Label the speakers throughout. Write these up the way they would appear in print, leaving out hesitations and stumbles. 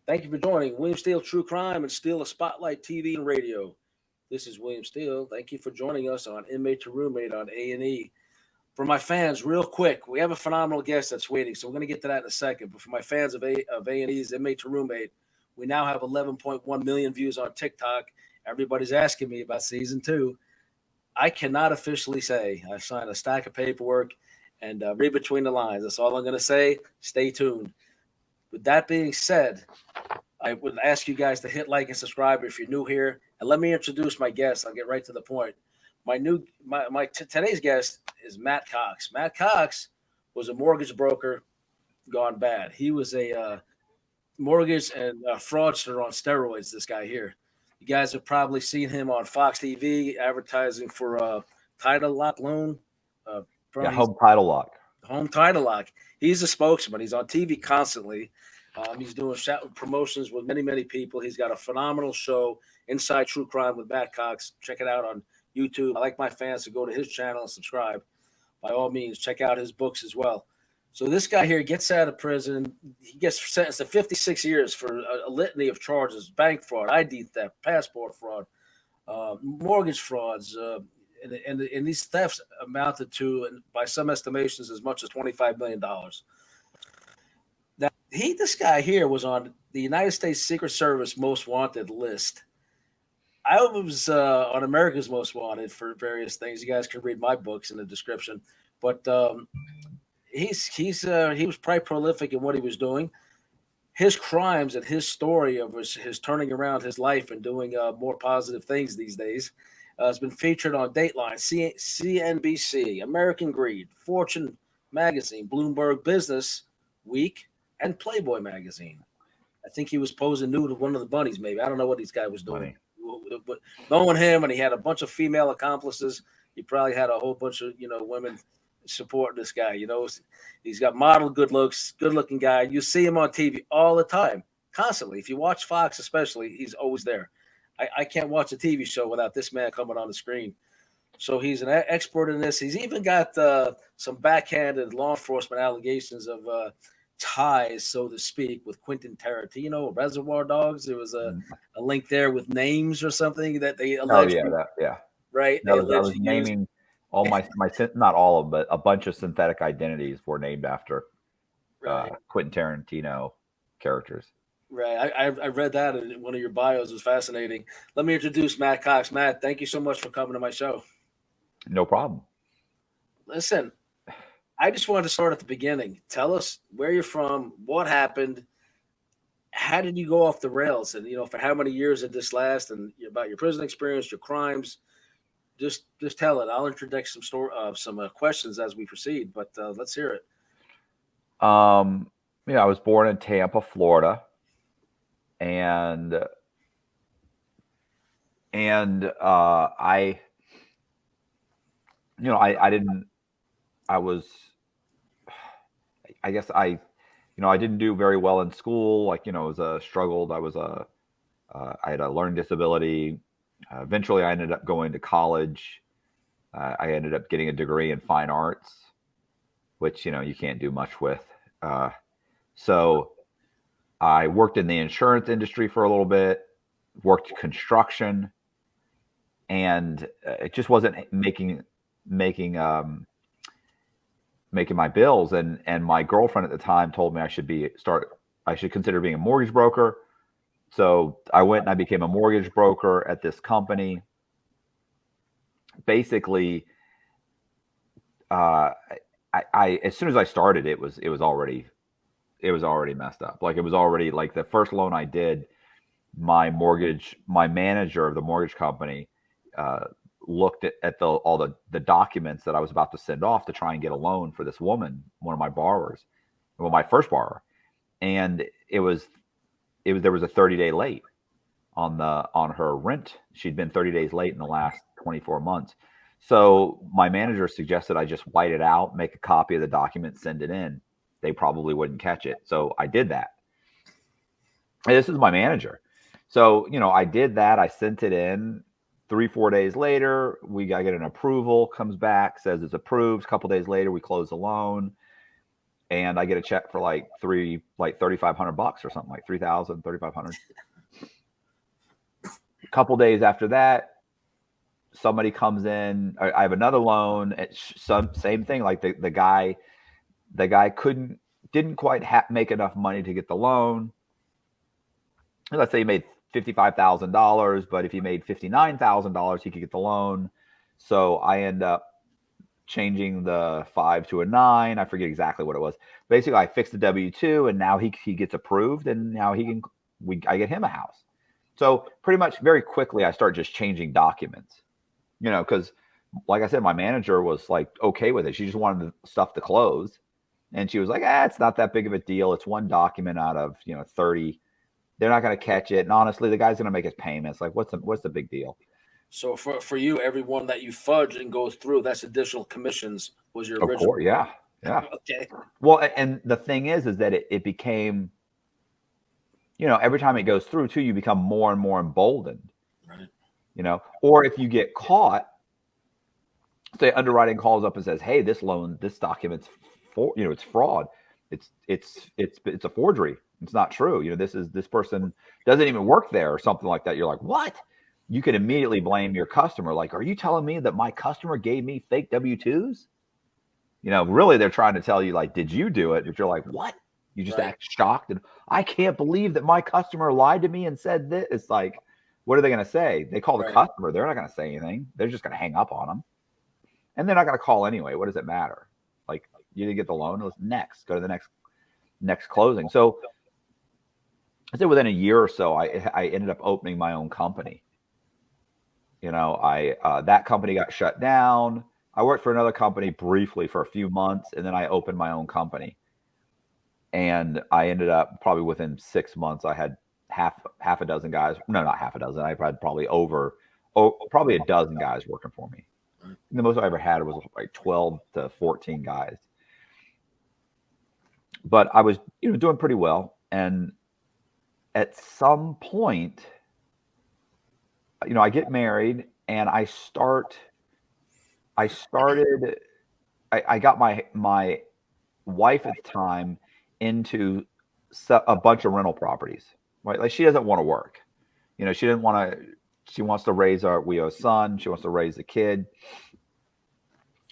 Speaker 1: Thank you for joining William Steele True Crime and Steele a Spotlight TV and Radio. This is William Steele. Thank you for joining us on Inmate to Roommate on A&E. For my fans, real quick, we have a phenomenal guest that's waiting, so we're going to get to that in a second. But for my fans of A&E's Inmate to Roommate, we now have 11.1 million views on TikTok. Everybody's asking me about season 2. I cannot officially say. I've signed a stack of paperwork and read between the lines. That's all I'm going to say. Stay tuned. With that being said, I would ask you guys to hit like and subscribe if you're new here. And let me introduce my guest. I'll get right to the point. Today's guest is Matt Cox. Matt Cox was a mortgage broker gone bad. He was a mortgage and fraudster on steroids. This guy here. You guys have probably seen him on Fox TV advertising for Title Lock Loan.
Speaker 2: Home Title Lock.
Speaker 1: Home Title Lock. He's a spokesman. He's on TV constantly. He's doing promotions with many, many people. He's got a phenomenal show, Inside True Crime with Matt Cox. Check it out on YouTube. I like my fans to go to his channel and subscribe. By all means, check out his books as well. So this guy here gets out of prison. He gets sentenced to 56 years for a litany of charges: bank fraud, ID theft, passport fraud, mortgage frauds, and these thefts amounted to, by some estimations, as much as $25 million. Now, this guy here was on the United States Secret Service Most Wanted list. I was on America's Most Wanted for various things. You guys can read my books in the description. But he was probably prolific in what he was doing. His crimes and his story of his turning around his life and doing more positive things these days has been featured on Dateline, CNBC, American Greed, Fortune Magazine, Bloomberg Business Week, and Playboy Magazine. I think he was posing nude with one of the bunnies, maybe. I don't know what this guy was doing. But knowing him, and he had a bunch of female accomplices, he probably had a whole bunch of women supporting this guy. He's got model good looking guy. You see him on TV all the time, constantly. If you watch Fox, especially, he's always there. I can't watch a TV show without this man coming on the screen. So he's an expert in this. He's even got some backhanded law enforcement allegations of ties, so to speak, with Quentin Tarantino, Reservoir Dogs. There was a link there with names or something that they alleged. Right.
Speaker 2: I was naming all my not all of them, but a bunch of synthetic identities were named after Quentin Tarantino characters.
Speaker 1: Right. I read that in one of your bios. It was fascinating. Let me introduce Matt Cox. Matt, thank you so much for coming to my show.
Speaker 2: No problem.
Speaker 1: Listen, I just wanted to start at the beginning. Tell us where you're from, what happened, how did you go off the rails, and for how many years did this last, and about your prison experience, your crimes. Just tell it. I'll introduce some questions as we proceed, but let's hear it.
Speaker 2: I was born in Tampa, Florida, and I didn't do very well in school. I had a learning disability. Eventually, I ended up going to college. I ended up getting a degree in fine arts, which, you can't do much with. So I worked in the insurance industry for a little bit, worked construction, and it just wasn't making my bills. And my girlfriend at the time told me I should consider being a mortgage broker. So I went and I became a mortgage broker at this company. Basically, I as soon as I started, it was already messed up. Like, it was already, like, the first loan I did, my manager of the mortgage company looked at all the documents that I was about to send off to try and get a loan for this woman, one of my borrowers, my first borrower, and there was a 30-day late on her rent. She'd been 30 days late in the last 24 months. So my manager suggested I just white it out, make a copy of the document, send it in. They probably wouldn't catch it. So I did that. And this is my manager. So, I did that. I sent it in. 3-4 days later, I get an approval, comes back, says it's approved. A couple days later, we close the loan. and I get a check for like $3,500 or something, like 3,000, 3,500. A couple days after that, somebody comes in. I have another loan. It's same thing. Like the guy didn't quite make enough money to get the loan. Let's say he made $55,000, but if he made $59,000, he could get the loan. So I end up changing the 5 to a 9. I forget exactly what it was. Basically, I fixed the W-2, and now he gets approved, and now I get him a house. So pretty much very quickly, I start just changing documents, because like I said, my manager was like okay with it. She just wanted the stuff to close, and she was like, it's not that big of a deal. It's one document out of 30. They're not going to catch it, and honestly, the guy's going to make his payments. Like, what's the big deal?
Speaker 1: So for you, everyone that you fudge and goes through, that's additional commissions was your original.
Speaker 2: Of course, yeah.
Speaker 1: Okay.
Speaker 2: Well, and the thing is that it became, every time it goes through too, you become more and more emboldened. Right. Or if you get caught, say underwriting calls up and says, "Hey, this document's it's fraud. It's a forgery. It's not true. This person doesn't even work there," or something like that. You're like, "What?" You can immediately blame your customer. Like, are you telling me that my customer gave me fake W-2s? Really, they're trying to tell you, like, did you do it? But you're like, what? You just act shocked. And I can't believe that my customer lied to me and said this. It's like, what are they going to say? They call the customer. They're not going to say anything. They're just going to hang up on them. And they're not going to call anyway. What does it matter? Like, you didn't get the loan. Let's go to the next closing. So I say within a year or so, I ended up opening my own company. That company got shut down. I worked for another company briefly for a few months, and then I opened my own company. And I ended up probably within 6 months, I had half a dozen guys. No, not half a dozen. I had probably probably a dozen guys working for me. And the most I ever had was like 12 to 14 guys. But I was, doing pretty well. And at some point, I get married, and I got my wife at the time into a bunch of rental properties, right? Like, she doesn't want to work. She wants to raise we have a son. She wants to raise a kid.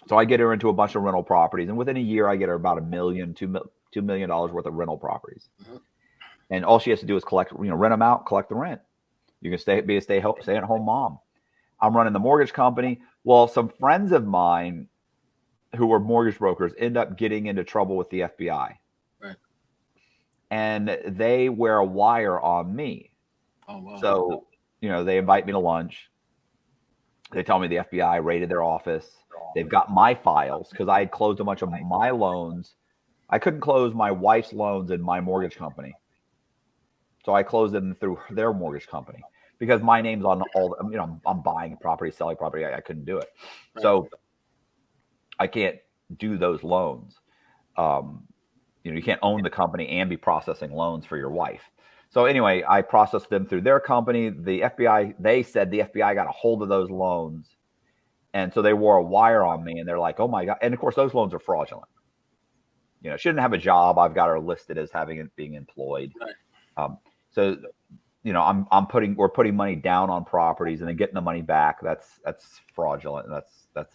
Speaker 2: So I get her into a bunch of rental properties, and within a year, I get her about $1 million, $2 million worth of rental properties. Mm-hmm. And all she has to do is collect, rent them out, collect the rent. You can be a stay-at-home mom. I'm running the mortgage company. Well, some friends of mine who were mortgage brokers end up getting into trouble with the FBI. Right. And they wear a wire on me. Oh, wow. So, they invite me to lunch. They tell me the FBI raided their office. They've got my files because I had closed a bunch of my loans. I couldn't close my wife's loans in my mortgage company. So I closed them through their mortgage company because my name's on all, I'm buying property, selling property. I couldn't do it. Right. So I can't do those loans. You can't own the company and be processing loans for your wife. So anyway, I processed them through their company. The FBI, they said the FBI got a hold of those loans. And so they wore a wire on me, and they're like, oh my God. And of course, those loans are fraudulent. She didn't have a job. I've got her listed as being employed. Right. So, we're putting money down on properties and then getting the money back. That's fraudulent. And that's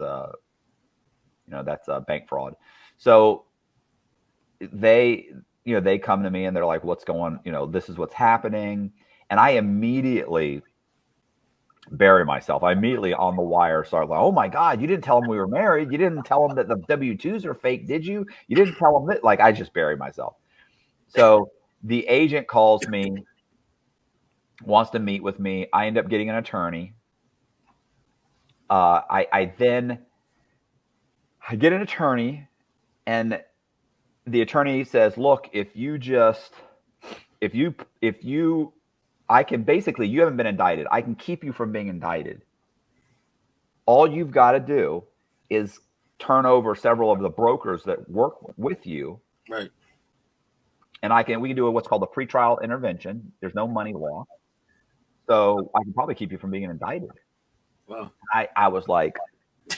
Speaker 2: a bank fraud. So they come to me and they're like, what's going, this is what's happening. And I immediately bury myself. I immediately on the wire start like, oh my God, you didn't tell them we were married. You didn't tell them that the W-2s are fake, did you? You didn't tell them that. Like, I just bury myself. So the agent calls me, wants to meet with me. I end up getting an attorney. I get an attorney, and the attorney says, look, I can basically, you haven't been indicted. I can keep you from being indicted. All you've got to do is turn over several of the brokers that work with you. Right. And we can do what's called a pretrial intervention. There's no money law. So I can probably keep you from being indicted. Wow. I was like,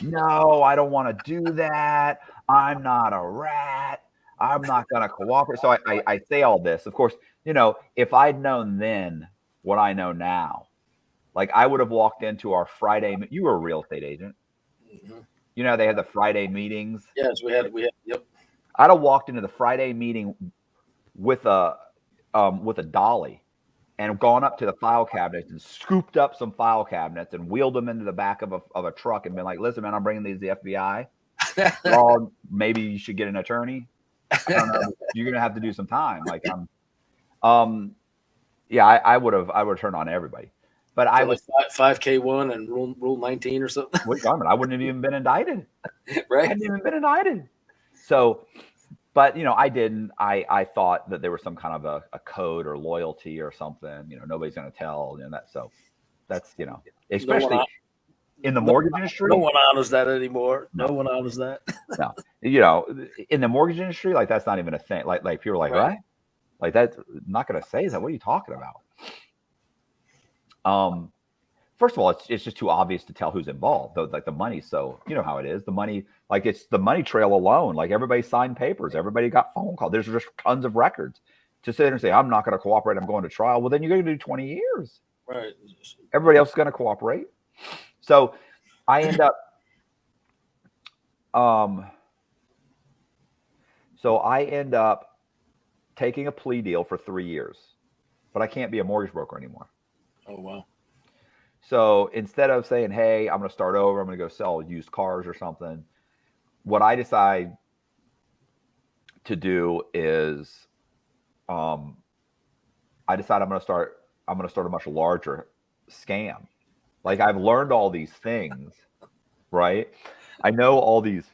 Speaker 2: no, I don't want to do that. I'm not a rat. I'm not going to cooperate. So I say all this. Of course, if I'd known then what I know now, like I would have walked into our Friday. You were a real estate agent.
Speaker 1: Mm-hmm.
Speaker 2: They had the Friday meetings.
Speaker 1: Yes, we had. Yep.
Speaker 2: I'd have walked into the Friday meeting with a dolly and gone up to the file cabinets and scooped up some file cabinets and wheeled them into the back of a truck and been like, listen, man, I'm bringing these to the FBI. Well, maybe you should get an attorney. I don't know. You're going to have to do some time. Like yeah, I would have turned on everybody. But I was
Speaker 1: like 5K1 and rule 19 or something.
Speaker 2: What government? I wouldn't have even been indicted.
Speaker 1: Right.
Speaker 2: I hadn't even been indicted. So, but I didn't. I thought that there was some kind of a code or loyalty or something. Nobody's going to tell. That. So that's especially in the mortgage industry.
Speaker 1: No one honors that anymore. No one honors that.
Speaker 2: No, in the mortgage industry, like that's not even a thing. Like people are like, right? Like that's not going to say that. What are you talking about? First of all, it's just too obvious to tell who's involved. Though, like the money, so you know how it is. The money, like it's the money trail alone. Like everybody signed papers, everybody got phone calls. There's just tons of records. To sit there and say, I'm not going to cooperate, I'm going to trial. Well, then you're going to do 20 years.
Speaker 1: Right.
Speaker 2: Everybody else is going to cooperate. So I end up, taking a plea deal for 3 years, but I can't be a mortgage broker anymore.
Speaker 1: Oh wow.
Speaker 2: So instead of saying, hey, I'm going to start over, I'm going to go sell used cars or something, what I decide to do is I decide I'm going to start a much larger scam. Like I've learned all these things, right? I know all these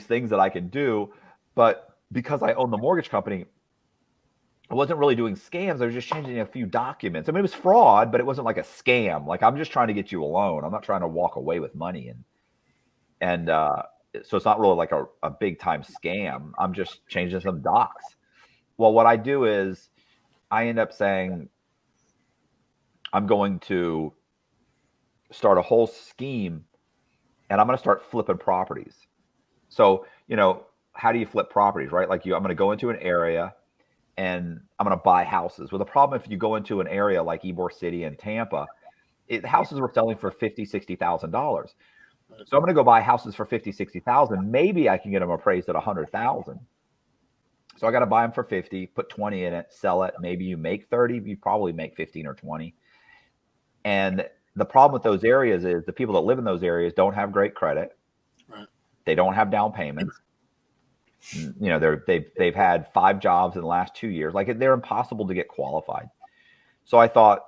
Speaker 2: things that I can do, but because I own the mortgage company, I wasn't really doing scams. I was just changing a few documents. I mean, it was fraud, but it wasn't like a scam. Like I'm just trying to get you a loan. I'm not trying to walk away with money. And so it's not really like a big time scam. I'm just changing some docs. Well, what I do is I end up saying I'm going to start a whole scheme and I'm going to start flipping properties. So, how do you flip properties, right? Like I'm going to go into an area and I'm going to buy houses. Well, the problem if you go into an area like Ybor City and Tampa, houses were selling for $50,000, $60,000. So I'm going to go buy houses for $50,000, $60,000. Maybe I can get them appraised at $100,000. So I got to buy them for 50, put 20 in it, sell it. Maybe you make 30, you probably make 15 or 20. And the problem with those areas is the people that live in those areas don't have great credit.
Speaker 1: Right.
Speaker 2: They don't have down payments. They've had 5 jobs in the last 2 years. Like they're impossible to get qualified. So I thought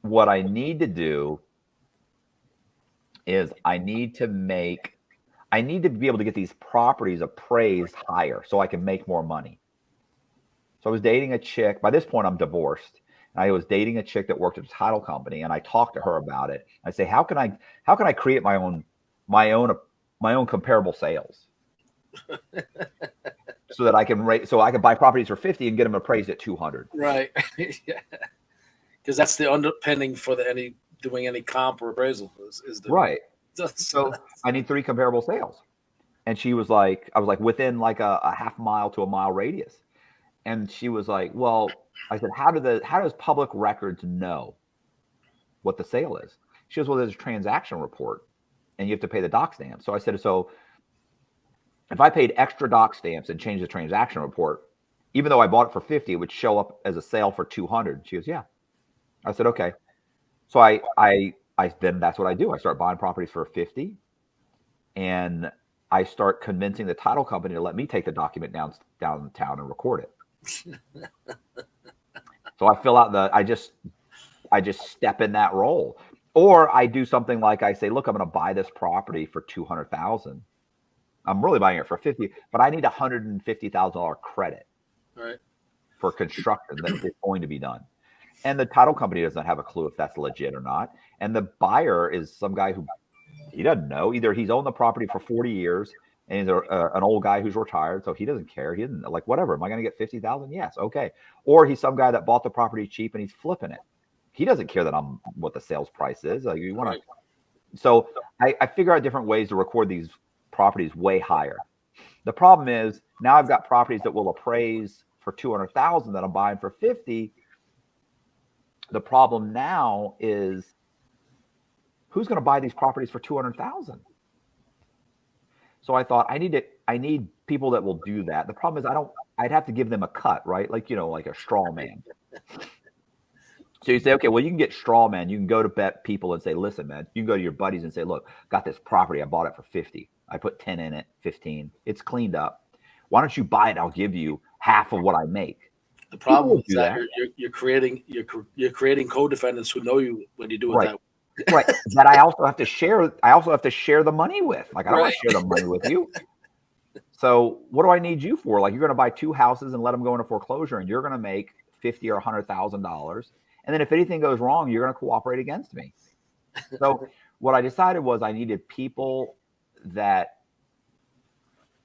Speaker 2: what I need to do is I need to be able to get these properties appraised higher so I can make more money. So I was dating a chick. By this point, I'm divorced. And I was dating a chick that worked at a title company, and I talked to her about it. I say, how can I create my own comparable sales? So that I can buy properties for 50 and get them appraised at 200.
Speaker 1: Right. Yeah. Because that's the underpinning for doing any comp or appraisal is the
Speaker 2: right. So I need 3 comparable sales. And she was like, I was like within like a half mile to a mile radius. And she was like, well, I said, how does public records know what the sale is? She goes, well, there's a transaction report and you have to pay the doc stamp. So I said, so if I paid extra doc stamps and changed the transaction report, even though I bought it for 50, it would show up as a sale for 200. She goes, yeah. I said, okay. So I then that's what I do. I start buying properties for 50 and I start convincing the title company to let me take the document downtown and record it. So I fill out I just step in that role. Or I do something like I say, look, I'm going to buy this property for $200,000. I'm really buying it for 50, but I need $150,000 credit for construction that is going to be done. And the title company doesn't have a clue if that's legit or not. And the buyer is some guy who he doesn't know. Either he's owned the property for 40 years and he's an old guy who's retired, so he doesn't care. He doesn't like whatever. Am I going to get $50,000? Yes, okay. Or he's some guy that bought the property cheap and he's flipping it. He doesn't care that I'm what the sales price is. Like you want to. So I figure out different ways to record these properties way higher. The problem is now I've got properties that will appraise for 200,000 that I'm buying for 50. The problem now is who's going to buy these properties for 200,000? So I thought I need people that will do that. The problem is I'd have to give them a cut, right? Like, like a straw man. So you say, okay, well, you can get straw man. You can go to bet people and say, listen, man, you can go to your buddies and say, look, got this property. I bought it for 50. I put 10 in it, 15. It's cleaned up. Why don't you buy it? I'll give you half of what I make.
Speaker 1: The problem is that you're creating co-defendants who know you when you do it that way.
Speaker 2: Right. That I also have to share the money with. Like, I don't want to share the money with you. So what do I need you for? Like, you're going to buy 2 houses and let them go into foreclosure, and you're going to make $50,000 or $100,000. And then if anything goes wrong, you're going to cooperate against me. So what I decided was I needed people that,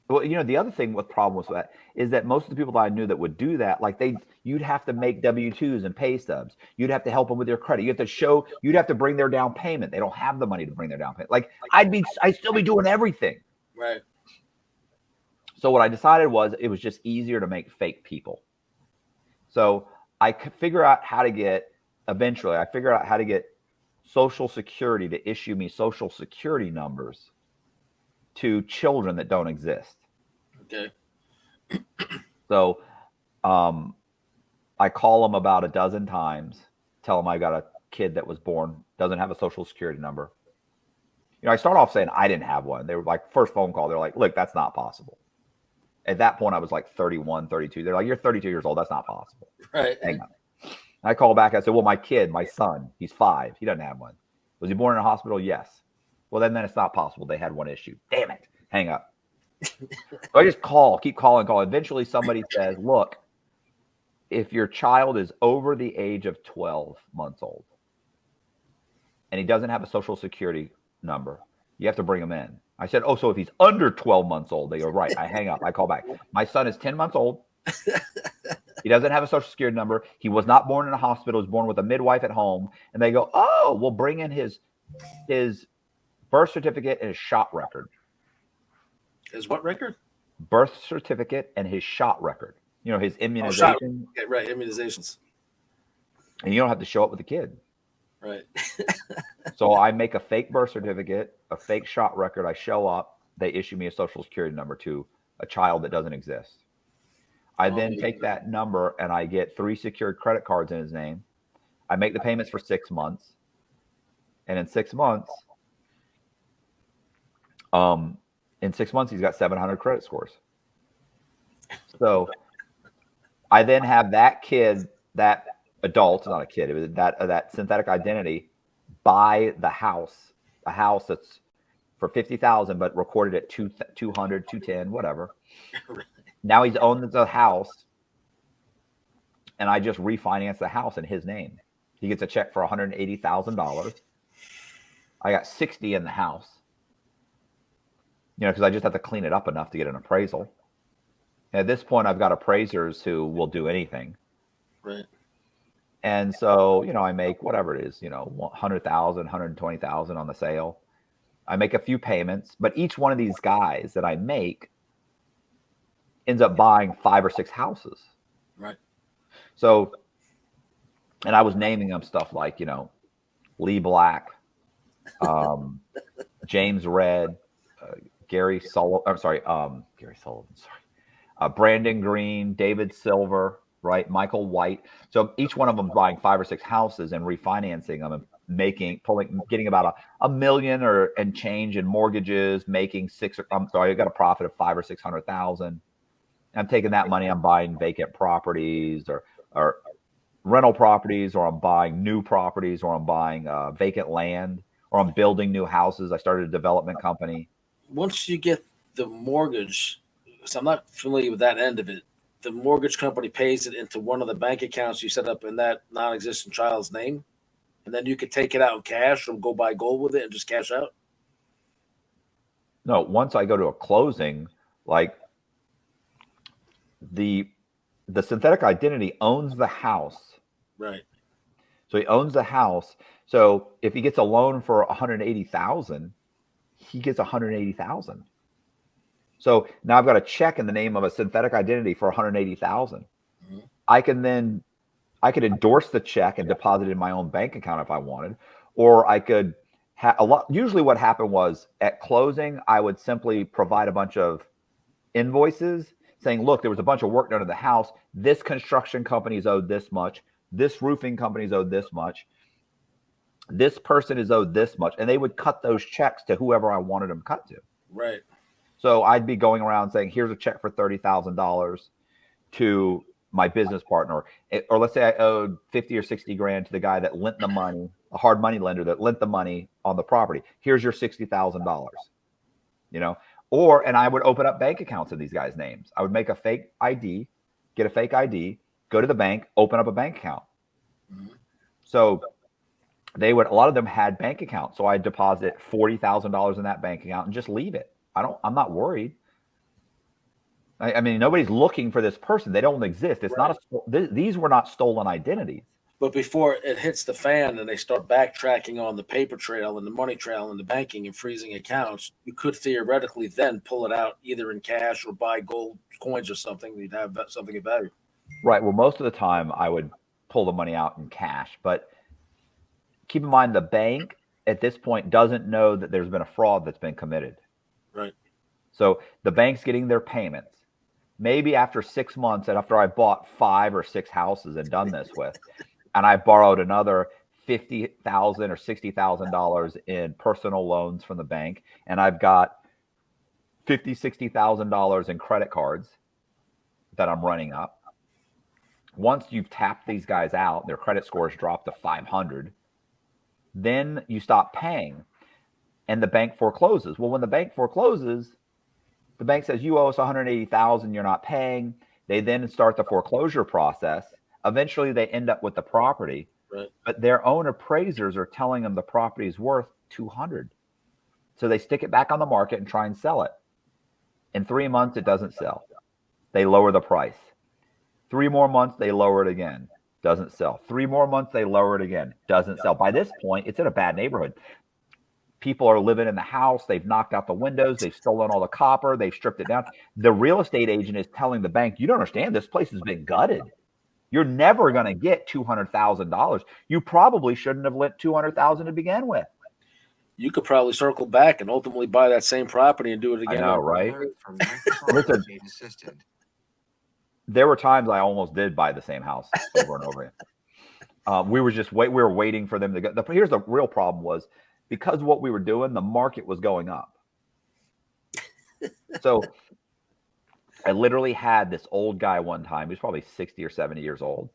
Speaker 2: well, the other thing with problem with that is that most of the people that I knew that would do that, like you'd have to make W-2s and pay stubs. You'd have to help them with their credit. You'd have to bring their down payment. They don't have the money to bring their down payment. Like I'd still be doing everything.
Speaker 1: Right.
Speaker 2: So what I decided was it was just easier to make fake people. So I could figure out how to get Social Security to issue me Social Security numbers to children that don't exist.
Speaker 1: Okay.
Speaker 2: So I call them about a dozen times, tell them I got a kid that was born, doesn't have a Social Security number. I start off saying I didn't have one. They were like, first phone call, they're like, look, that's not possible. At that point, I was like 31, 32. They're like, you're 32 years old. That's not possible.
Speaker 1: Right.
Speaker 2: Hang on. I call back. I said, well, my son, he's 5. He doesn't have one. Was he born in a hospital? Yes. Well, then it's not possible. They had one issue. Damn it. Hang up. So I just keep calling. Eventually somebody says, look, if your child is over the age of 12 months old and he doesn't have a Social Security number, you have to bring him in. I said, oh, so if he's under 12 months old, they go, right. I hang up. I call back. My son is 10 months old. He doesn't have a Social Security number. He was not born in a hospital. He was born with a midwife at home. And they go, oh, we'll bring in his birth certificate and his shot record.
Speaker 1: His what record?
Speaker 2: Birth certificate and his shot record. His immunization.
Speaker 1: Yeah, right, immunizations.
Speaker 2: And you don't have to show up with the kid.
Speaker 1: Right.
Speaker 2: So I make a fake birth certificate, a fake shot record. I show up. They issue me a Social Security number to a child that doesn't exist. I then take that number and I get 3 secured credit cards in his name. I make the payments for 6 months. And in 6 months, he's got 700 credit scores. So I then have that kid, that adult, not a kid, it was that synthetic identity, buy a house that's for 50,000, but recorded at 200, 210, whatever. Now he's owned the house, and I just refinance the house in his name. He gets a check for $180,000. I got 60 in the house, because I just have to clean it up enough to get an appraisal. And at this point, I've got appraisers who will do anything.
Speaker 1: Right.
Speaker 2: And so, I make whatever it is, 100,000, 120,000 on the sale. I make a few payments, but each one of these guys that I make ends up buying 5 or 6 houses.
Speaker 1: Right.
Speaker 2: So, and I was naming them stuff like, Lee Black, James Red, Gary Sullivan, Brandon Green, David Silver, right? Michael White. So each one of them buying 5 or 6 houses and refinancing them and getting about a million and change in mortgages, making I got a profit of 500,000 or 600,000. I'm taking that money, I'm buying vacant properties or rental properties, or I'm buying new properties, or I'm buying vacant land, or I'm building new houses. I started a development company.
Speaker 1: Once you get the mortgage, so I'm not familiar with that end of it, the mortgage company pays it into one of the bank accounts you set up in that non-existent child's name, and then you could take it out in cash or go buy gold with it and just cash out?
Speaker 2: No, once I go to a closing, like the synthetic identity owns the house.
Speaker 1: Right.
Speaker 2: So he owns the house. So if he gets a loan for 180,000, he gets 180,000. So now I've got a check in the name of a synthetic identity for 180,000.
Speaker 1: Mhm.
Speaker 2: I could endorse the check and deposit it in my own bank account if I wanted, or I could usually what happened was at closing, I would simply provide a bunch of invoices saying, look, there was a bunch of work done to the house. This construction company is owed this much. This roofing company is owed this much. This person is owed this much. And they would cut those checks to whoever I wanted them cut to.
Speaker 1: Right.
Speaker 2: So I'd be going around saying, here's a check for $30,000 to my business partner. Or let's say I owed 50 or 60 grand to the guy that lent the money, a hard money lender that lent the money on the property. Here's your $60,000, and I would open up bank accounts in these guys' names. I would make a fake ID, get a fake ID, go to the bank, open up a bank account. Mm-hmm. So a lot of them had bank accounts. So I deposit $40,000 in that bank account and just leave it. I'm not worried. I mean, nobody's looking for this person. They don't exist. It's right. These were not stolen identities.
Speaker 1: But before it hits the fan and they start backtracking on the paper trail and the money trail and the banking and freezing accounts, you could theoretically then pull it out either in cash or buy gold coins or something. You'd have something of value.
Speaker 2: Right. Well, most of the time I would pull the money out in cash. But keep in mind, the bank at this point doesn't know that there's been a fraud that's been committed.
Speaker 1: Right.
Speaker 2: So the bank's getting their payments. Maybe after 6 months, and after I bought 5 or 6 houses and done this with, and I borrowed another $50,000 or $60,000 in personal loans from the bank, and I've got $50,000, $60,000 in credit cards that I'm running up. Once you've tapped these guys out, their credit scores drop to 500. Then you stop paying, and the bank forecloses. Well, when the bank forecloses, the bank says you owe us $180,000. You're not paying. They then start the foreclosure process. Eventually, they end up with the property,
Speaker 1: right.
Speaker 2: But their own appraisers are telling them the property is worth $200. So they stick it back on the market and try and sell it. In 3 months, it doesn't sell. They lower the price. 3 more months, they lower it again. Doesn't sell. 3 more months, they lower it again. Doesn't sell. By this point, it's in a bad neighborhood. People are living in the house. They've knocked out the windows. They've stolen all the copper. They've stripped it down. The real estate agent is telling the bank, you don't understand. This place has been gutted. You're never going to get $200,000. You probably shouldn't have lent $200,000 to begin with.
Speaker 1: You could probably circle back and ultimately buy that same property and do it again.
Speaker 2: I know, right? Listen, there were times I almost did buy the same house over and over again. We were waiting for them to go. Here's the real problem was because of what we were doing, the market was going up. So I literally had this old guy one time. He was probably 60 or 70 years old.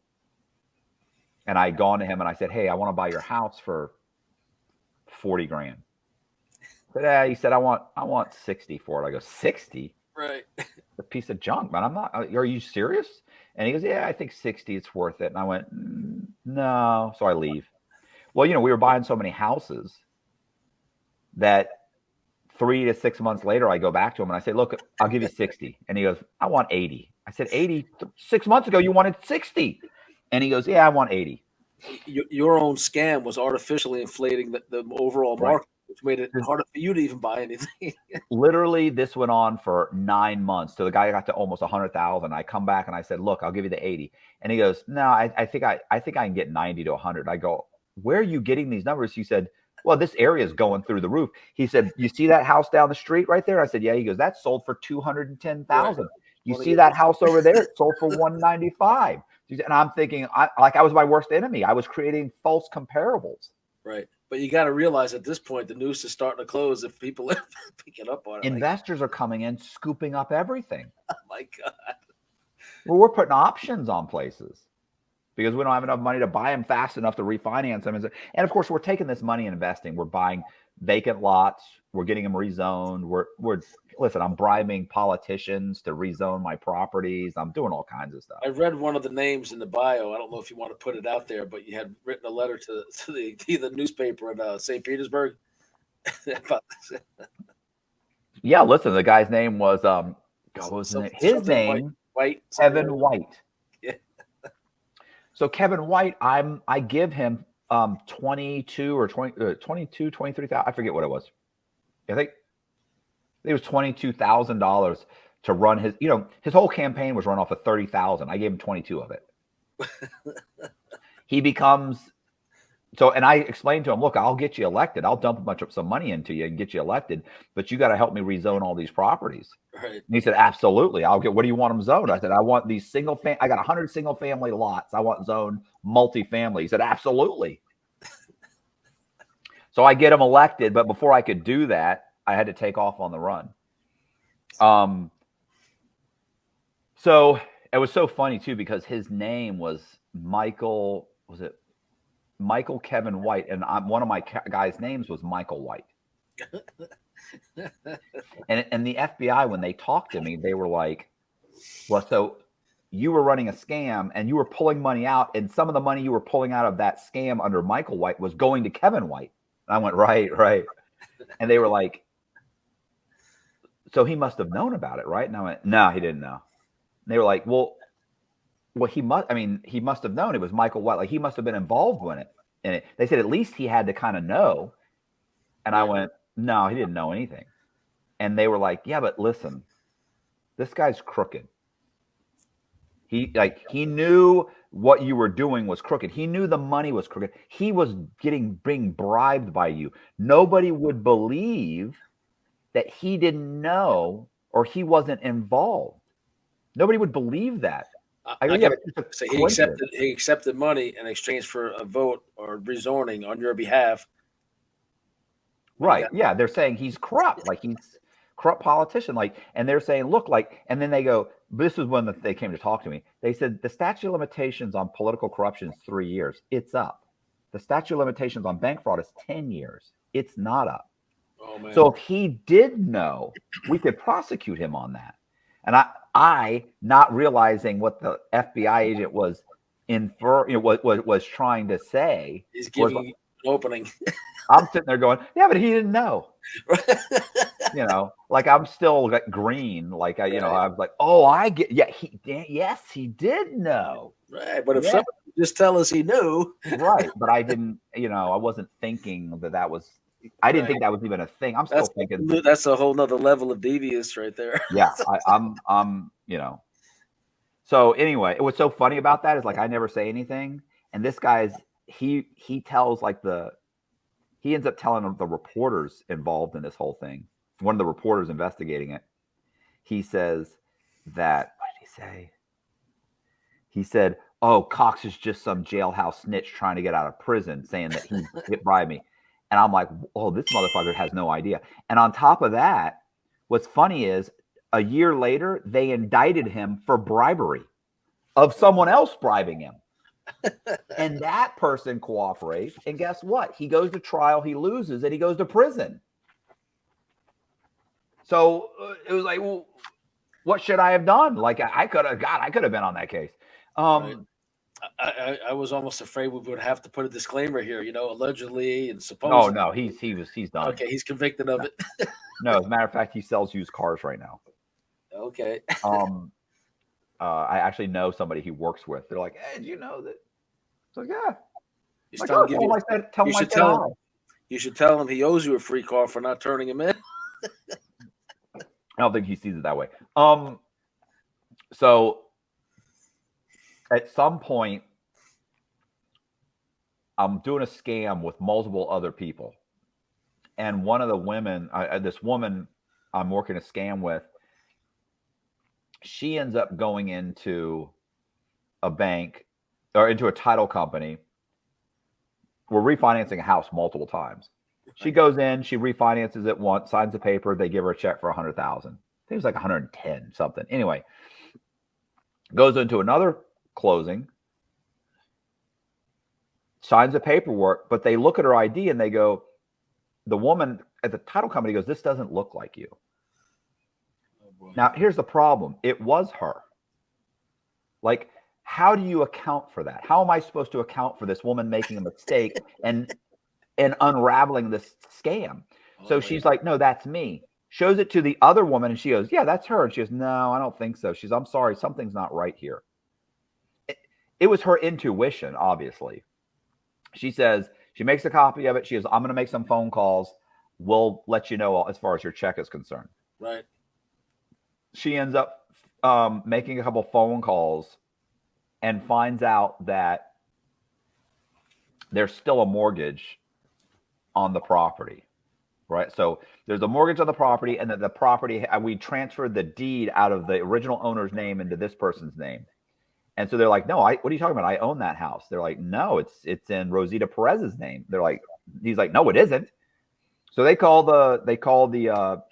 Speaker 2: And I had gone to him and I said, hey, I want to buy your house for 40 grand. He said, I want 60 for it. I go, 60?
Speaker 1: Right.
Speaker 2: A piece of junk, man. Are you serious? And he goes, yeah, I think 60, it's worth it. And I went, no. So I leave. Well, we were buying so many houses that 3 to 6 months later, I go back to him and I say, look, I'll give you 60. And he goes, I want 80. I said, 80? 6 months ago, you wanted 60. And he goes, yeah, I want 80.
Speaker 1: Your own scam was artificially inflating the overall market, which made it harder for you to even buy anything.
Speaker 2: Literally, this went on for 9 months. So the guy got to almost 100,000. I come back and I said, look, I'll give you the 80. And he goes, no, I think I can get 90 to 100. I go, where are you getting these numbers? He said, well, this area is going through the roof. He said, you see that house down the street right there? I said, yeah. He goes, that's sold for 210,000. Right. You see that house over there? It's sold for 195. And I'm thinking, I was my worst enemy. I was creating false comparables.
Speaker 1: Right. But you got to realize at this point, the noose is starting to close if people are picking up on it.
Speaker 2: Investors are coming in, scooping up everything.
Speaker 1: Oh, my God.
Speaker 2: Well, we're putting options on places because we don't have enough money to buy them fast enough to refinance them. And of course, we're taking this money and investing. We're buying vacant lots. We're getting them rezoned. Listen, I'm bribing politicians to rezone my properties. I'm doing all kinds of stuff.
Speaker 1: I read one of the names in the bio. I don't know if you want to put it out there, but you had written a letter to the newspaper in St. Petersburg.
Speaker 2: Yeah, listen, the guy's name was his name
Speaker 1: White.
Speaker 2: Kevin White.
Speaker 1: Yeah.
Speaker 2: So Kevin White, I give him 22 or 23,000. I forget what it was. I think It was $22,000 to run his. His whole campaign was run off of 30,000. I gave him 22 of it. He becomes so, and I explained to him, look, I'll get you elected. I'll dump some money into you and get you elected, but you got to help me rezone all these properties.
Speaker 1: Right.
Speaker 2: And he said, absolutely. I'll get. What do you want them zoned? I said, I want these I got 100 single family lots. I want zoned multifamily. He said, absolutely. So I get him elected, but before I could do that, I had to take off on the run. So it was so funny too, because his name was Michael. Was it Michael Kevin White? And one of my guys' names was Michael White. and the FBI, when they talked to me, they were like, well, so you were running a scam and you were pulling money out, and some of the money you were pulling out of that scam under Michael White was going to Kevin White. And I went, right. And they were like, so he must have known about it, right? And I went, no, he didn't know. And they were like, well, he must have known it was Michael White. Like, he must have been involved in it. They said, at least he had to kind of know. And I went, no, he didn't know anything. And they were like, yeah, but listen, this guy's crooked. He knew what you were doing was crooked. He knew the money was crooked. He was being bribed by you. Nobody would believe that he didn't know or he wasn't involved. Nobody would believe that.
Speaker 1: So he accepted money in exchange for a vote or rezoning on your behalf.
Speaker 2: Right. Yeah. They're saying he's corrupt. Like, he's corrupt politician. Like, and they're saying, look, like, and then they go, this is when they came to talk to me. They said the statute of limitations on political corruption is 3 years. It's up. The statute of limitations on bank fraud is 10 years. It's not up.
Speaker 1: Oh, man.
Speaker 2: So if he did know, we could prosecute him on that. And I not realizing what the FBI agent was was trying to say.
Speaker 1: He's giving you an opening.
Speaker 2: I'm sitting there going, yeah, but he didn't know. Like, I'm still green. Like, I was like, oh, I get. Yeah, yes, he did know.
Speaker 1: Right, but if somebody just tell us he knew,
Speaker 2: right? But I didn't. I wasn't thinking that was. I didn't think that was even a thing. I'm still thinking
Speaker 1: that's a whole nother level of devious right there.
Speaker 2: Yeah, I'm. So anyway, what's so funny about that is, like, I never say anything, and this guy's he tells he ends up telling the reporters involved in this whole thing. One of the reporters investigating it, he says that, what did he say? He said, oh, Cox is just some jailhouse snitch trying to get out of prison, saying that he bribed me. And I'm like, oh, this motherfucker has no idea. And on top of that, what's funny is, a year later, they indicted him for bribery of someone else bribing him. And that person cooperates. And guess what? He goes to trial, he loses, and he goes to prison. So it was like, well, what should I have done? Like, I could have been on that case.
Speaker 1: Right. I was almost afraid we would have to put a disclaimer here, allegedly and supposedly.
Speaker 2: Oh no, he's done.
Speaker 1: Okay, he's convicted of it.
Speaker 2: No, as a matter of fact, he sells used cars right now.
Speaker 1: Okay.
Speaker 2: I actually know somebody he works with. They're like, hey, do you know that? So yeah.
Speaker 1: You should tell him he owes you a free car for not turning him in.
Speaker 2: I don't think he sees it that way. So at some point, I'm doing a scam with multiple other people. And one of the women, this woman I'm working a scam with, she ends up going into a bank or into a title company. We're refinancing a house multiple times. She goes in, she refinances it once, signs a paper, they give her a check for $100,000. I think it was like 110 something. Anyway, goes into another closing, signs the paperwork, but they look at her ID and they go, the woman at the title company goes, this doesn't look like you. Oh, now, here's the problem. It was her. Like, how do you account for that? How am I supposed to account for this woman making a mistake and unraveling this scam? So she's like, no, that's me. Shows it to the other woman and she goes, yeah, that's her. And she goes, no, I don't think so. She's, I'm sorry, something's not right here. It was her intuition, obviously. She says, she makes a copy of it. She goes, I'm going to make some phone calls. We'll let you know as far as your check is concerned.
Speaker 1: Right.
Speaker 2: She ends up making a couple phone calls and finds out that there's still a mortgage on the property. Right. So there's a mortgage on the property, and then the property, we transferred the deed out of the original owner's name into this person's name. And so they're like, no, what are you talking about? I own that house. They're like, no, it's in Rosita Perez's name. They're like, he's like, no, it isn't. So they call the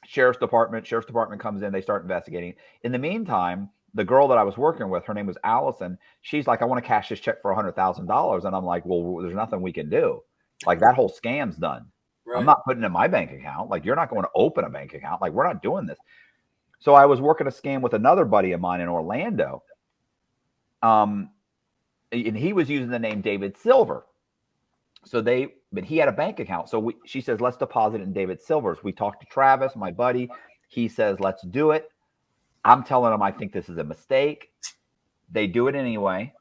Speaker 2: sheriff's department. Sheriff's department comes in. They start investigating. In the meantime, the girl that I was working with, her name was Allison. She's like, I want to cash this check for $100,000. And I'm like, well, there's nothing we can do. Like, that whole scam's done.
Speaker 1: Right.
Speaker 2: I'm not putting it in my bank account. Like, you're not going to open a bank account. Like, we're not doing this. So I was working a scam with another buddy of mine in Orlando. And he was using the name David Silver. But he had a bank account. So she says, let's deposit it in David Silver's. We talked to Travis, my buddy. He says, let's do it. I'm telling him I think this is a mistake. They do it anyway.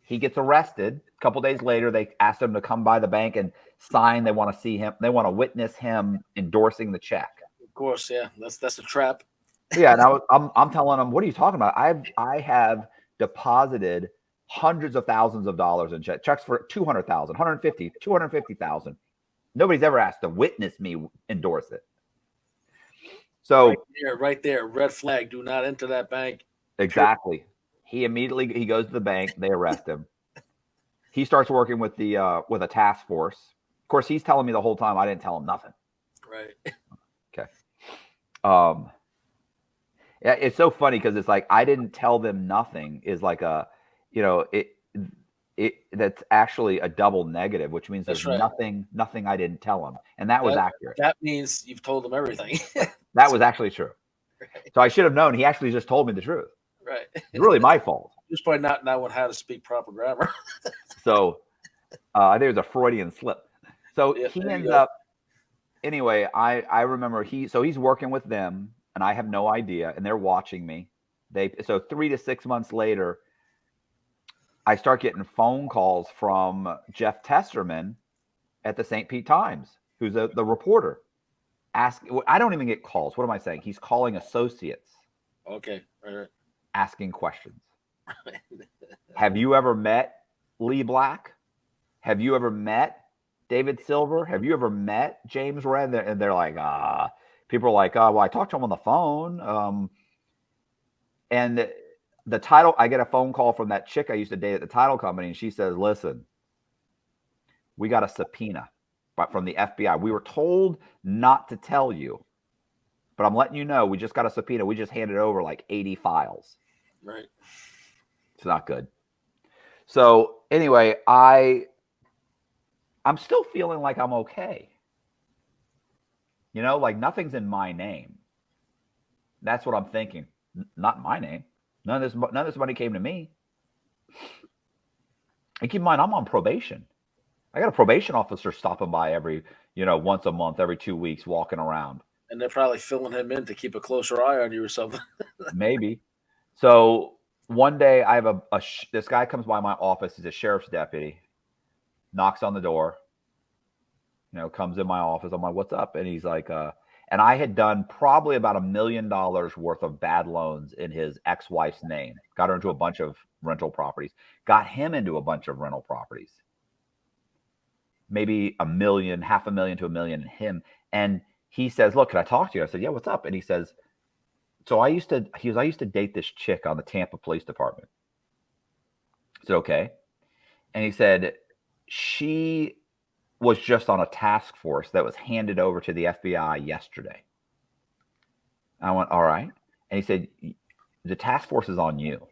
Speaker 2: He gets arrested. A couple days later, they asked him to come by the bank and sign. They want to see him. They want to witness him endorsing the check.
Speaker 1: Of course, yeah. That's a trap.
Speaker 2: Yeah, and I'm telling him, what are you talking about? I have deposited hundreds of thousands of dollars in checks for 200,000, 150, 250,000. Nobody's ever asked to witness me endorse it. So
Speaker 1: right there, red flag. Do not enter that bank.
Speaker 2: Exactly. He goes to the bank. They arrest him. He starts working with a task force. Of course, he's telling me the whole time I didn't tell him nothing.
Speaker 1: Right.
Speaker 2: Okay. Yeah, it's so funny because it's like I didn't tell them nothing is like that's actually a double negative, which means there's nothing I didn't tell them, and that was accurate.
Speaker 1: That means you've told them everything.
Speaker 2: That was actually true. Right. So I should have known. He actually just told me the truth.
Speaker 1: Right.
Speaker 2: It's really my fault.
Speaker 1: Just by not knowing how to speak proper grammar.
Speaker 2: So I think it was a Freudian slip. So he ends up. Anyway, I remember he's working with them, and I have no idea, and they're watching me. So 3 to 6 months later, I start getting phone calls from Jeff Testerman at the St. Pete Times, who's the reporter. I don't even get calls. What am I saying? He's calling associates.
Speaker 1: Okay. Right.
Speaker 2: Asking questions. Have you ever met Lee Black? Have you ever met David Silver? Have you ever met James Wren? And they're like, people are like, well, I talked to him on the phone. And the title, I get a phone call from that chick I used to date at the title company, and she says, listen, we got a subpoena from the FBI. We were told not to tell you, but I'm letting you know, we just got a subpoena. We just handed over like 80 files.
Speaker 1: Right.
Speaker 2: It's not good. So anyway, I'm still feeling like I'm okay. Like nothing's in my name. That's what I'm thinking. Not my name. None of this money came to me. And keep in mind, I'm on probation. I got a probation officer stopping by every, once a month, every 2 weeks, walking around.
Speaker 1: And they're probably filling him in to keep a closer eye on you or something.
Speaker 2: Maybe. So one day I have this guy comes by my office. He's a sheriff's deputy, knocks on the door, comes in my office. I'm like, what's up? And he's like, and I had done probably about $1 million worth of bad loans in his ex-wife's name. Got her into a bunch of rental properties. Got him into a bunch of rental properties. Maybe $1 million, $500,000 to $1 million in him. And he says, look, can I talk to you? I said, yeah, what's up? And he says, so I used to date this chick on the Tampa Police Department. I said, okay. And he said, she was just on a task force that was handed over to the FBI yesterday. I went, all right. And he said, the task force is on you.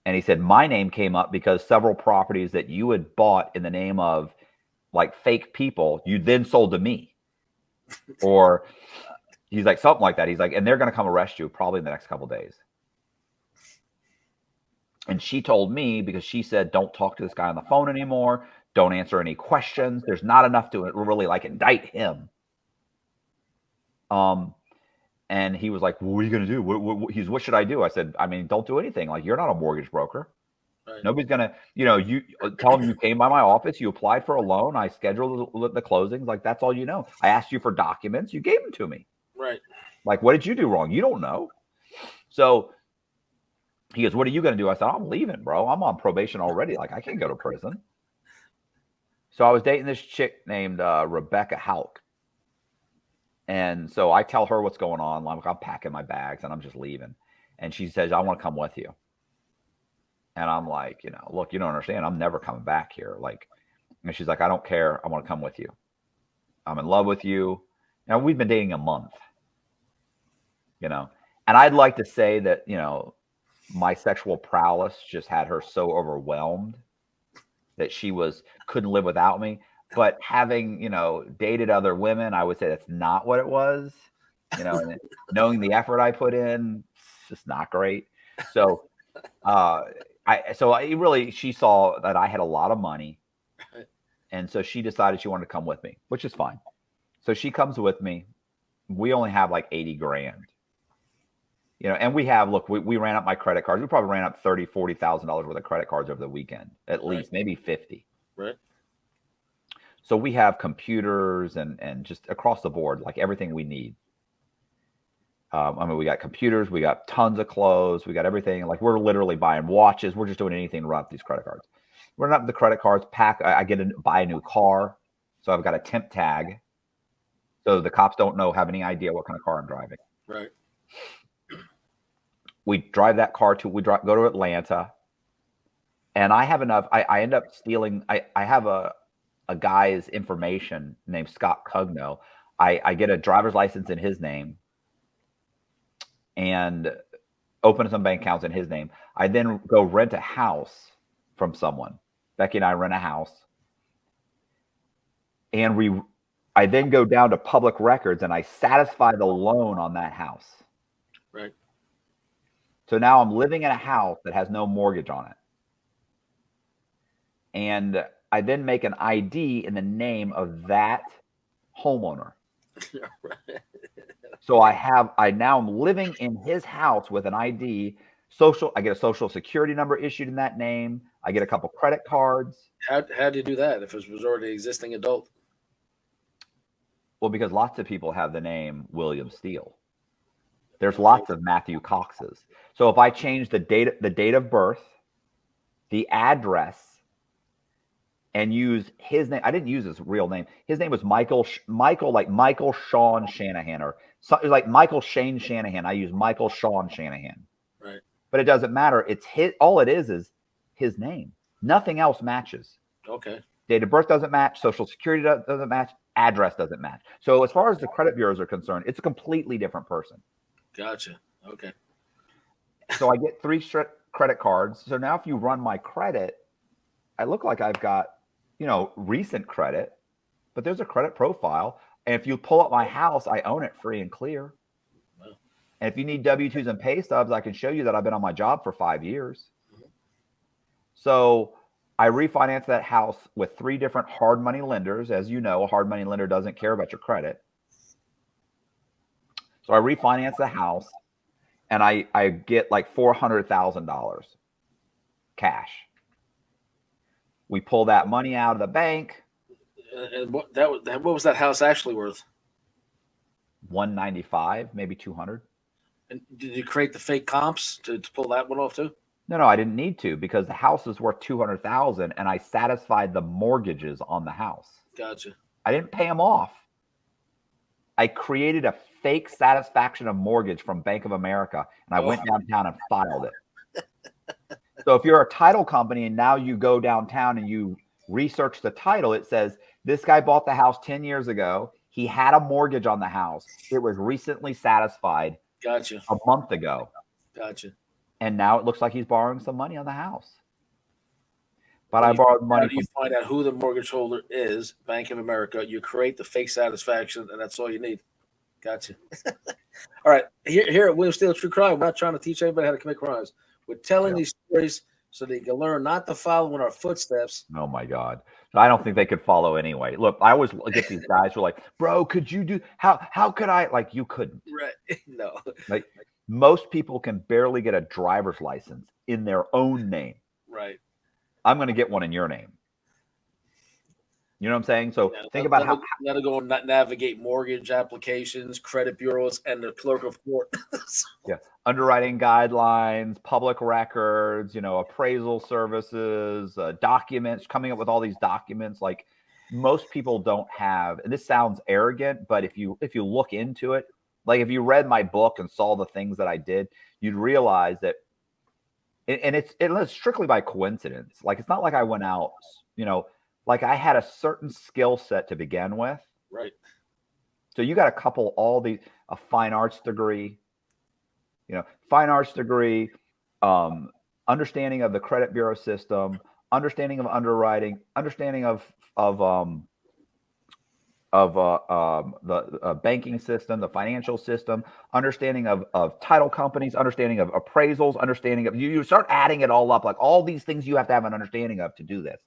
Speaker 2: And he said, my name came up because several properties that you had bought in the name of like fake people, you then sold to me. Or he's like, something like that. He's like, and they're going to come arrest you probably in the next couple of days. And she told me, because she said, don't talk to this guy on the phone anymore. Don't answer any questions. There's not enough to really like indict him. And he was like, well, what are you going to do? What should I do? I said, don't do anything. Like, you're not a mortgage broker.
Speaker 1: Right. Right.
Speaker 2: Nobody's gonna, you tell them you came by my office, you applied for a loan, I scheduled the closings. Like, that's all you know. I asked you for documents, you gave them to me.
Speaker 1: Right.
Speaker 2: Like, what did you do wrong? You don't know. So he goes, what are you going to do? I said, I'm leaving, bro. I'm on probation already. Like, I can't go to prison. So I was dating this chick named Rebecca Hauk. And so I tell her what's going on. Like, I'm packing my bags and I'm just leaving. And she says, I want to come with you. And I'm like, look, you don't understand. I'm never coming back here. Like, and she's like, I don't care. I want to come with you. I'm in love with you. Now, we've been dating a month, and I'd like to say that, my sexual prowess just had her so overwhelmed that she couldn't live without me. But having, dated other women, I would say that's not what it was. And knowing the effort I put in, it's just not great. So, she saw that I had a lot of money, and so she decided she wanted to come with me, which is fine. So she comes with me. We only have like 80 grand, and we ran up my credit cards. We probably ran up $30,000-$40,000 worth of credit cards over the weekend, at least, maybe 50.
Speaker 1: Right.
Speaker 2: So we have computers and just across the board, like everything we need. We got computers, we got tons of clothes, we got everything. Like, we're literally buying watches. We're just doing anything to run up these credit cards. Running up the credit cards, I buy a new car. So I've got a temp tag. So the cops don't have any idea what kind of car I'm driving.
Speaker 1: Right.
Speaker 2: We drive that car go to Atlanta. And I have enough. I end up stealing. I have a guy's information named Scott Cugno. I get a driver's license in his name and open some bank accounts in his name. I then go rent a house from someone. Becky and I rent a house. And I then go down to public records and I satisfy the loan on that house.
Speaker 1: Right.
Speaker 2: So now I'm living in a house that has no mortgage on it. And I then make an ID in the name of that homeowner. So I now am living in his house with an ID, I get a social security number issued in that name. I get a couple credit cards.
Speaker 1: How do you do that if it was already existing adult?
Speaker 2: Well, because lots of people have the name William Steele. There's lots of Matthew Coxes. So if I change the date of birth, the address, and use his name, I didn't use his real name. His name was Michael, like Michael Sean Shanahan, or something like Michael Shane Shanahan. I use Michael Sean Shanahan.
Speaker 1: Right.
Speaker 2: But it doesn't matter. It's all it is his name. Nothing else matches.
Speaker 1: Okay.
Speaker 2: Date of birth doesn't match. Social security doesn't match. Address doesn't match. So as far as the credit bureaus are concerned, it's a completely different person.
Speaker 1: Gotcha. Okay.
Speaker 2: So I get 3 credit cards. So now if you run my credit, I look like I've got, recent credit, but there's a credit profile. And if you pull up my house, I own it free and clear. Wow. And if you need W-2s and pay stubs, I can show you that I've been on my job for 5 years. Mm-hmm. So I refinanced that house with 3 different hard money lenders. As you know, a hard money lender doesn't care about your credit. So I refinanced the house and I get like $400,000 cash. We pull that money out of the bank.
Speaker 1: And what was that house actually worth?
Speaker 2: 195, maybe 200.
Speaker 1: And did you create the fake comps to pull that one off too?
Speaker 2: No, I didn't need to, because the house is worth 200,000 and I satisfied the mortgages on the house.
Speaker 1: Gotcha. I
Speaker 2: didn't pay them off. I created a fake satisfaction of mortgage from Bank of America, and I went downtown and filed it. So if you're a title company and now you go downtown and you research the title, it says this guy bought the house 10 years ago. He had a mortgage on the house. It was recently satisfied.
Speaker 1: Gotcha.
Speaker 2: A month ago.
Speaker 1: Gotcha.
Speaker 2: And now it looks like he's borrowing some money on the house. But I borrowed money.
Speaker 1: How do you find out who the mortgage holder is? Bank of America. You create the fake satisfaction, and that's all you need. Gotcha. All right. Here at William Steele True Crime, we're not trying to teach anybody how to commit crimes. We're telling these stories so they can learn not to follow in our footsteps.
Speaker 2: Oh my God. I don't think they could follow anyway. Look, I always get these guys who are like, bro, could you do how could I? Like, you couldn't.
Speaker 1: Right. No.
Speaker 2: Like, most people can barely get a driver's license in their own name.
Speaker 1: Right.
Speaker 2: I'm going to get one in your name. You know what I'm saying? So think about how.
Speaker 1: That'll go and navigate mortgage applications, credit bureaus, and the clerk of court.
Speaker 2: Yeah, underwriting guidelines, public records, appraisal services, documents, coming up with all these documents. Like most people don't have, and this sounds arrogant, but if you look into it, like if you read my book and saw the things that I did, you'd realize that, and it's strictly by coincidence. Like it's not like I went out, like I had a certain skill set to begin with.
Speaker 1: Right.
Speaker 2: So you got to couple all these, a fine arts degree, understanding of the credit bureau system, understanding of underwriting, understanding of the banking system, the financial system, understanding of title companies, understanding of appraisals, understanding of you start adding it all up, like all these things you have to have an understanding of to do this.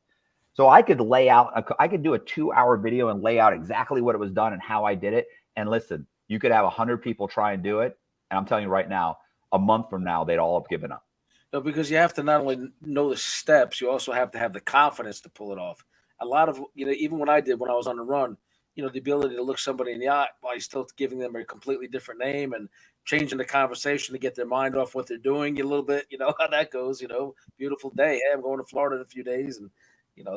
Speaker 2: So I could I could do a 2-hour video and lay out exactly what it was done and how I did it. And listen, you could have 100 people try and do it. And I'm telling you right now, a month from now, they'd all have given up.
Speaker 1: No, because you have to not only know the steps, you also have to have the confidence to pull it off. A lot of, even when I was on the run, the ability to look somebody in the eye while you're still giving them a completely different name and changing the conversation to get their mind off what they're doing a little bit. You know how that goes, beautiful day. Hey, I'm going to Florida in a few days. And,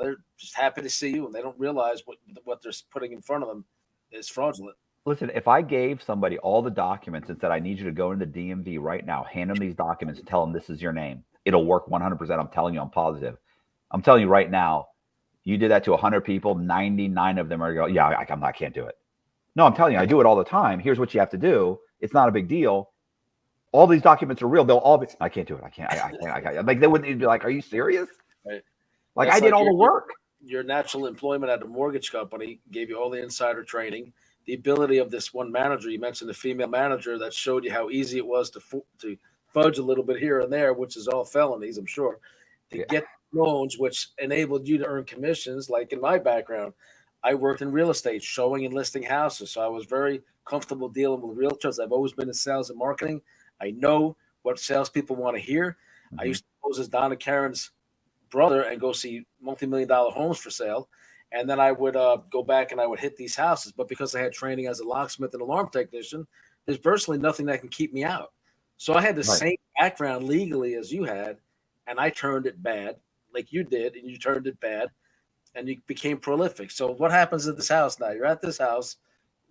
Speaker 1: they're just happy to see you and they don't realize what they're putting in front of them is fraudulent.
Speaker 2: Listen, if I gave somebody all the documents and said, I need you to go into the DMV right now, hand them these documents and tell them this is your name, it'll work 100%. I'm telling you, I'm positive. I'm telling you right now, you did that to 100 people, 99 of them are going, yeah, I can't do it. No, I'm telling you, I do it all the time. Here's what you have to do. It's not a big deal. All these documents are real. They'll all be, I can't do it. I can't. Like they wouldn't even be like, are you serious?
Speaker 1: Right.
Speaker 2: Like I did all the work.
Speaker 1: Your natural employment at a mortgage company gave you all the insider training. The ability of this one manager, you mentioned the female manager that showed you how easy it was to fudge a little bit here and there, which is all felonies, I'm sure, to get loans, which enabled you to earn commissions. Like in my background, I worked in real estate, showing and listing houses. So I was very comfortable dealing with realtors. I've always been in sales and marketing. I know what salespeople want to hear. Mm-hmm. I used to pose as Donna Karen's brother and go see multi-million-dollar homes for sale. And then I would go back and I would hit these houses. But because I had training as a locksmith and alarm technician, there's virtually nothing that can keep me out. So I had the same background legally as you had, and I turned it bad like you did, and you turned it bad, and you became prolific. So what happens at this house now? You're at this house.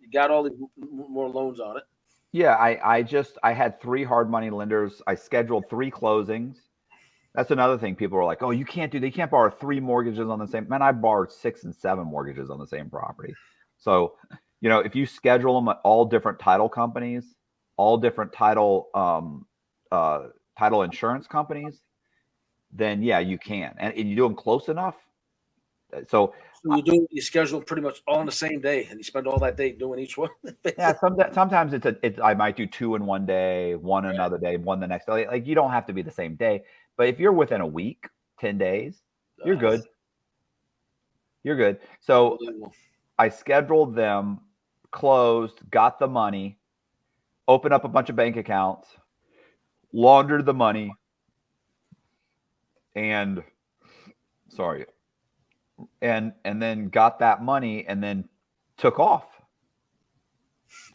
Speaker 1: You got all the more loans on it.
Speaker 2: Yeah, I had 3 hard money lenders. I scheduled 3 closings. That's another thing. People are like, oh, you can't borrow 3 mortgages on the same. Man, I borrowed 6 and 7 mortgages on the same property. So, if you schedule them at all different title companies, all different title insurance companies, then yeah, you can. And you do them close enough. So
Speaker 1: you schedule pretty much all on the same day, and you spend all that day doing each one.
Speaker 2: Yeah, sometimes I might do 2 in one day, one another day, one the next day. Like you don't have to be the same day, but if you're within a week, 10 days, you're good. You're good. So I scheduled them, closed, got the money, opened up a bunch of bank accounts, laundered the money, and then got that money and then took off.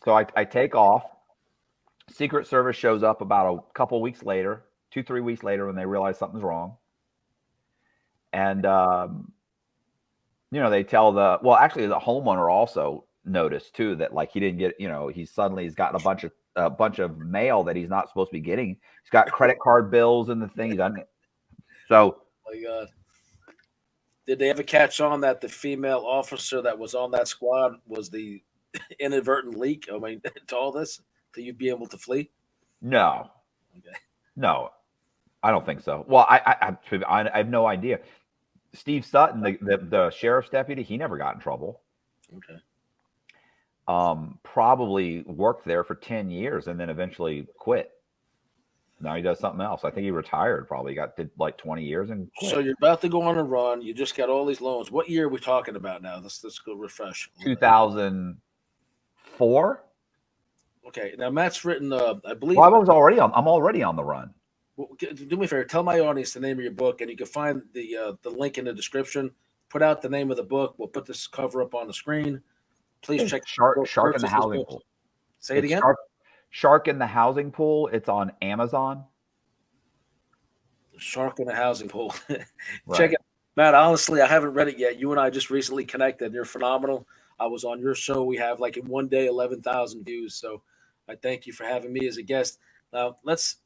Speaker 2: So I take off. Secret Service shows up about a couple weeks later, 2-3 weeks later, when they realize something's wrong. And, they tell the homeowner also noticed too, that like he didn't get, he's gotten a bunch of mail that he's not supposed to be getting. He's got credit card bills and the thing. He doesn't. So,
Speaker 1: oh my God. Did they ever catch on that the female officer that was on that squad was the inadvertent leak? I mean, to all this, to you be able to flee?
Speaker 2: No. Okay. No, I don't think so. Well, I have no idea. Steve Sutton, the sheriff's deputy, he never got in trouble.
Speaker 1: Okay.
Speaker 2: Probably worked there for 10 years and then eventually quit. Now he does something else. I think he retired. Probably did like 20 years and quit.
Speaker 1: So you're about to go on a run. You just got all these loans. What year are we talking about now? Let's go refresh.
Speaker 2: 2004.
Speaker 1: Okay. Now Matt's written. I believe.
Speaker 2: Well, I'm already on the run.
Speaker 1: Well, do me a favor. Tell my audience the name of your book, and you can find the link in the description. Put out the name of the book. We'll put this cover up on the screen. Please check
Speaker 2: Shark in the
Speaker 1: purchase this
Speaker 2: Housing
Speaker 1: book.
Speaker 2: Pool.
Speaker 1: Say it again.
Speaker 2: Shark in the Housing Pool. It's on Amazon.
Speaker 1: Shark in the Housing Pool.
Speaker 2: Right.
Speaker 1: Check it, Matt. Honestly, I haven't read it yet. You and I just recently connected. You're phenomenal. I was on your show. We have like in one day 11,000 views. So I thank you for having me as a guest. Now let's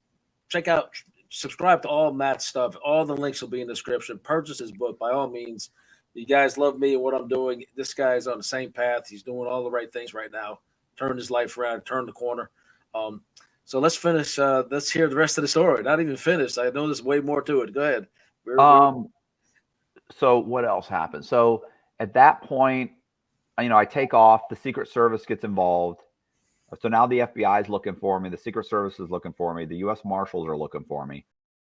Speaker 1: check out, subscribe to all Matt's stuff. All the links will be in the description. Purchase his book by all means. You guys love me and what I'm doing. This guy's on the same path. He's doing all the right things right now. Turned his life around, turned the corner. So let's finish. Let's hear the rest of the story. Not even finished. I know there's way more to it. Go ahead.
Speaker 2: So what else happened? So at that point, I take off. The Secret Service gets involved. So now the FBI is looking for me. The Secret Service is looking for me. The U.S. Marshals are looking for me.